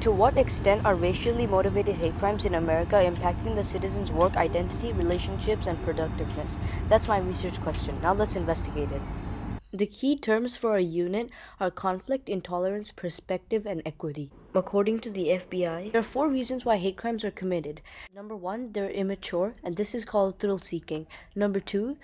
To what extent are racially motivated hate crimes in America impacting the citizens' work, identity, relationships, and productiveness? That's my research question. Now let's investigate it. The key terms for a unit are conflict, intolerance, perspective, and equity. According to the FBI, there are 4 reasons why hate crimes are committed. Number 1, they're immature, and this is called thrill seeking. Number 2,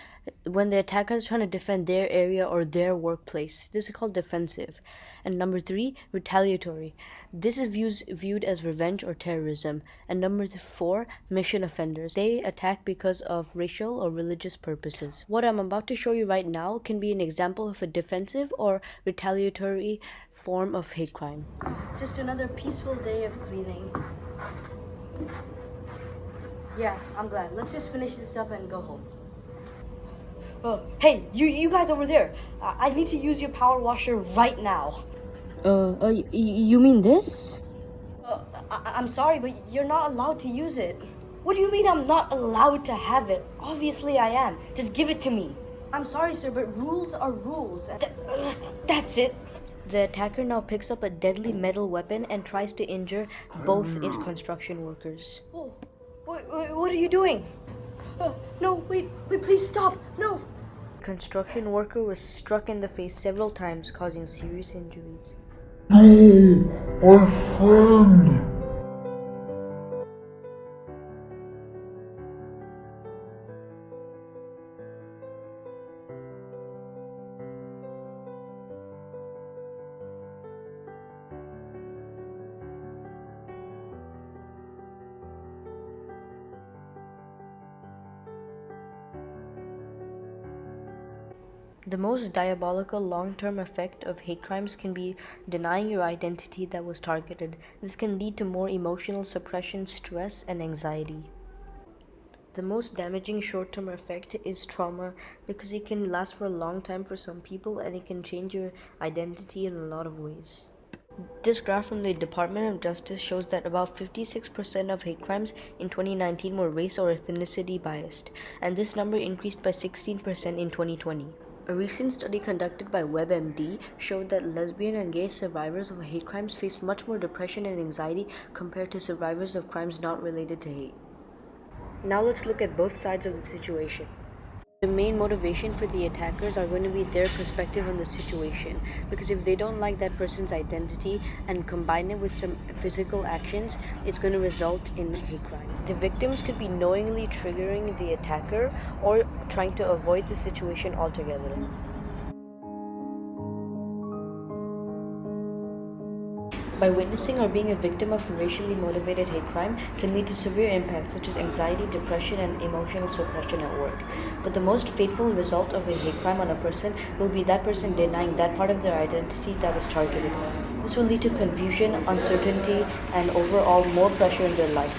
when the attacker is trying to defend their area or their workplace. This is called defensive. And number 3, retaliatory. This is viewed as revenge or terrorism. And number 4, mission offenders. They attack because of racial or religious purposes. What I'm about to show you right now can be an example of a defensive or retaliatory form of hate crime. Just another peaceful day of cleaning. Yeah, I'm glad. Let's just finish this up and go home. Oh, hey, you guys over there. I need to use your power washer right now. You mean this? I'm sorry, but you're not allowed to use it. What do you mean I'm not allowed to have it? Obviously I am. Just give it to me. I'm sorry, sir, but rules are rules. That's it. The attacker now picks up a deadly metal weapon and tries to injure both construction workers. Oh, what are you doing? No, wait, please stop. No. Construction worker was struck in the face several times, causing serious injuries. No, our friend! The most diabolical long-term effect of hate crimes can be denying your identity that was targeted. This can lead to more emotional suppression, stress, and anxiety. The most damaging short-term effect is trauma because it can last for a long time for some people and it can change your identity in a lot of ways. This graph from the Department of Justice shows that about 56% of hate crimes in 2019 were race or ethnicity biased, and this number increased by 16% in 2020. A recent study conducted by WebMD showed that lesbian and gay survivors of hate crimes faced much more depression and anxiety compared to survivors of crimes not related to hate. Now let's look at both sides of the situation. The main motivation for the attackers are going to be their perspective on the situation, because if they don't like that person's identity and combine it with some physical actions, it's going to result in hate crime. The victims could be knowingly triggering the attacker or trying to avoid the situation altogether. By witnessing or being a victim of a racially motivated hate crime can lead to severe impacts such as anxiety, depression, and emotional suppression at work. But the most fateful result of a hate crime on a person will be that person denying that part of their identity that was targeted. This will lead to confusion, uncertainty, and overall more pressure in their life.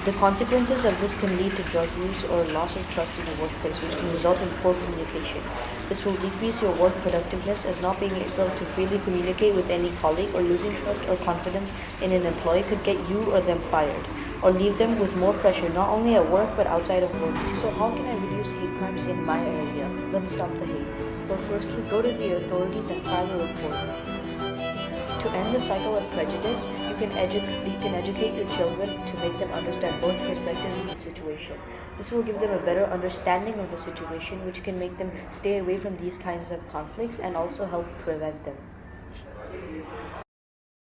The consequences of this can lead to drug use or loss of trust in the workplace, which can result in poor communication. This will decrease your work productiveness, as not being able to freely communicate with any colleague or losing trust or confidence in an employee could get you or them fired, or leave them with more pressure not only at work but outside of work. So how can I reduce hate crimes in my area? Let's stop the hate. Well, firstly, go to the authorities and file a report. To end the cycle of prejudice, you can educate your children to make them understand both perspectives of the situation. This will give them a better understanding of the situation, which can make them stay away from these kinds of conflicts and also help prevent them.